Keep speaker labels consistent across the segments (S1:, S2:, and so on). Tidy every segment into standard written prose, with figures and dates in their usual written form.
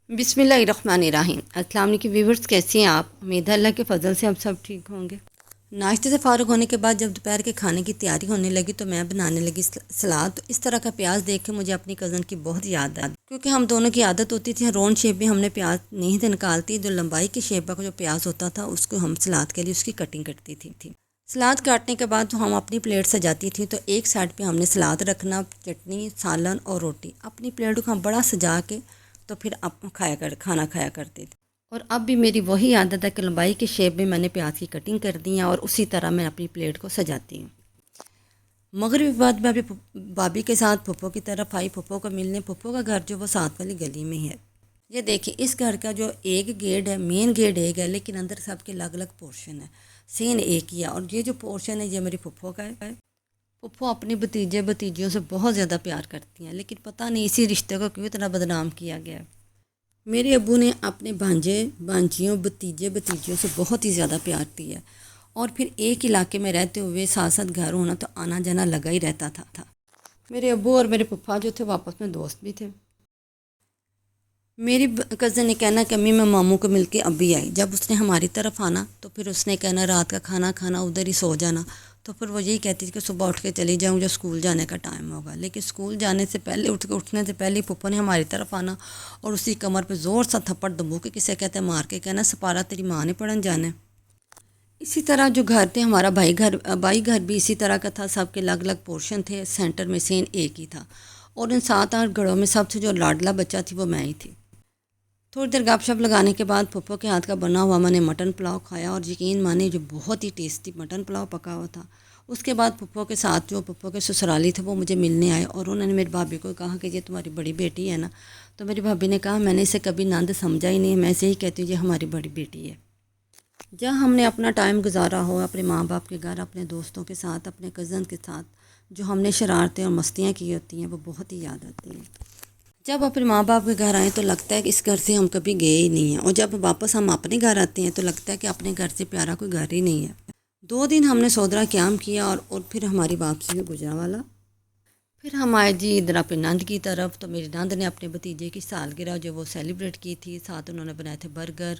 S1: बिस्मिल्लाहिर्रहमानिर्रहीम। अस्सलाम वालेकुम व्यूअर्स, कैसी हैं आप? उम्मीद है अल्लाह के फ़ज़ल से आप सब ठीक होंगे। नाश्ते से फ़ारुग होने के बाद जब दोपहर के खाने की तैयारी होने लगी तो मैं बनाने लगी सलाद। तो इस तरह का प्याज देख के मुझे अपनी कज़न की बहुत याद आई, क्योंकि हम दोनों की आदत होती थी राउंड शेप में हमने प्याज नहीं थे निकालती, जो लंबाई की शेप का जो प्याज होता था उसको हम सलाद के लिए उसकी कटिंग करती थी। सलाद काटने के बाद तो हम अपनी प्लेट सजाती थी, तो एक साइड पे हमने सलाद रखना, चटनी, सालन और रोटी। अपनी प्लेट को हम बड़ा सजा के तो फिर आप खाना खाया करते थे। और अब भी मेरी वही आदत है कि लंबाई के शेप में मैंने प्याज की कटिंग कर दी है और उसी तरह मैं अपनी प्लेट को सजाती हूँ। मगरिब के बाद मैं अपनी भाभी के साथ फुप्पो की तरफ आई, फुप्पो को मिलने। फुप्पो का घर जो वो साथ वाली गली में है। ये देखिए, इस घर का जो एक गेट है, मेन गेट एक है, लेकिन अंदर सबके अलग अलग पोर्शन है। सीन एक ही है। और ये जो पोर्शन है ये मेरी फुप्पो का है। फुप्पो अपनी भतीजे भतीजियों से बहुत ज़्यादा प्यार करती हैं, लेकिन पता नहीं इसी रिश्ते को क्यों इतना बदनाम किया गया है। मेरे अब्बू ने अपने भांजे भांजियों भतीजे भतीजियों से बहुत ही ज़्यादा प्यार दिया। और फिर एक इलाके में रहते हुए साथ साथ घर होना, तो आना जाना लगा ही रहता था। मेरे अब्बू और मेरे पप्पा जो थे वो आपस में दोस्त भी थे। मेरी कज़न ने कहना कि अम्मी मैं मामू को मिलके अभी आई। जब उसने हमारी तरफ आना तो फिर उसने कहना रात का खाना खाना उधर ही सो जाना। तो फिर वो यही कहती थी कि सुबह उठ के चली जाऊँ जब स्कूल जाने का टाइम होगा। लेकिन स्कूल जाने से पहले उठने से पहले पप्पा ने हमारी तरफ आना और उसी कमर पे ज़ोर सा थप्पड़ दबो के किसे कहते मार के कहना सपारा तेरी माँ ने पढ़न जाना है। इसी तरह जो घर थे, हमारा भाई घर भी इसी तरह का था। सबके अलग अलग पोर्शन थे, सेंटर में सीन एक ही था। और इन 7-8 घरों में सबसे जो लाडला बच्चा थी वो मैं ही थी। थोड़ी देर गपशप लगाने के बाद फुप्पो के हाथ का बना हुआ मैंने मटन पुलाव खाया, और यकीन माने जो बहुत ही टेस्टी मटन पुलाव पका हुआ था। उसके बाद फुप्पो के साथ जो फुप्पो के ससुराली थे वो मुझे मिलने आए, और उन्होंने मेरी भाभी को कहा कि ये तुम्हारी बड़ी बेटी है ना। तो मेरी भाभी ने कहा मैंने इसे कभी नंद समझा ही नहीं, मैं ऐसे ही कहती हूँ ये हमारी बड़ी बेटी है। जहाँ हमने अपना टाइम गुजारा हो अपने माँ बाप के घर, अपने दोस्तों के साथ, अपने कज़न के साथ, जो हमने शरारतें और मस्तियाँ की होती हैं वो बहुत ही याद आती हैं। जब अपने माँ बाप के घर आएँ तो लगता है कि इस घर से हम कभी गए ही नहीं हैं, और जब वापस हम अपने घर आते हैं तो लगता है कि अपने घर से प्यारा कोई घर ही नहीं है। 2 दिन हमने सोदरा क़याम किया और फिर हमारी वापसी में गुजरांवाला। फिर हम आए जी इधर अपने नंद की तरफ। तो मेरी नंद ने अपने भतीजे की सालगिरह जो वो सेलिब्रेट की थी। साथ उन्होंने बनाए थे बर्गर,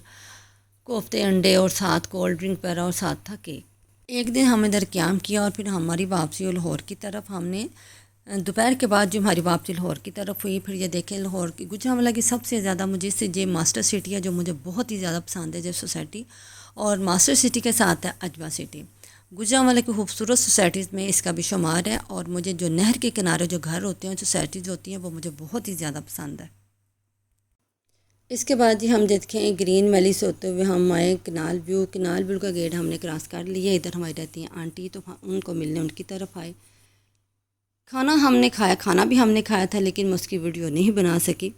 S1: कोफ्ते, अंडे, और साथ कोल्ड ड्रिंक पैरा, और साथ था केक। एक दिन हमने इधर क़याम किया और फिर हमारी वापसी लाहौर की तरफ। हमने दोपहर के बाद जो हमारी वापसी लाहौर की तरफ हुई। फिर ये देखें, लाहौर की गुजरांवाला की सबसे ज़्यादा मुझे इससे जे मास्टर सिटी है जो मुझे बहुत ही ज़्यादा पसंद है, जो सोसाइटी, और मास्टर सिटी के साथ है अजवा सिटी। गुजरांवाला की खूबसूरत सोसाइटीज़ में इसका भी शुमार है। और मुझे जो नहर के किनारे जो घर होते हैं, सोसाइटीज़ होती हैं, वो मुझे बहुत ही ज़्यादा पसंद है। इसके बाद जी हम देखें ग्रीन वैली से होते हुए हम आए कनाल व्यू का गेट हमने क्रॉस कर लिया। इधर हमारी रहती हैं आंटी, तो उनको मिलने उनकी तरफ आए। खाना भी हमने खाया था, लेकिन मैं उसकी वीडियो नहीं बना सकी।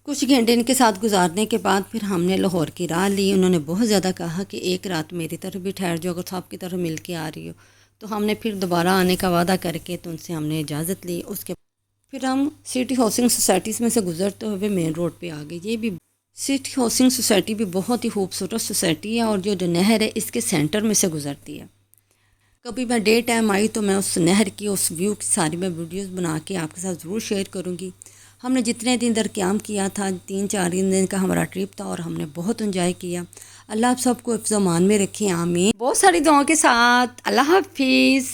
S1: कुछ घंटे इनके साथ गुजारने के बाद फिर हमने लाहौर की राह ली। उन्होंने बहुत ज़्यादा कहा कि एक रात मेरी तरफ भी ठहर जाओ, अगर साहब की तरफ मिल के आ रही हो। तो हमने फिर दोबारा आने का वादा करके तो उनसे हमने इजाज़त ली। उसके फिर हम सिटी हाउसिंग सोसाइटीज़ में से गुजरते हुए मेन रोड पे आ गए। ये भी सिटी हाउसिंग सोसाइटी भी बहुत ही खूबसूरत सोसाइटी है, और जो नहर है इसके सेंटर में से गुजरती है। कभी मैं डे टाइम आई तो मैं उस नहर की, उस व्यू की सारी मैं वीडियोस बना के आपके साथ ज़रूर शेयर करूँगी। हमने जितने दिन इधर क़याम किया था, 3-4 दिन का हमारा ट्रिप था, और हमने बहुत एंजॉय किया। अल्लाह आप सबको हिफ्ज़-ओ-मान में रखें, आमीन। बहुत सारी दुआओं के साथ अल्लाह हाफिज़।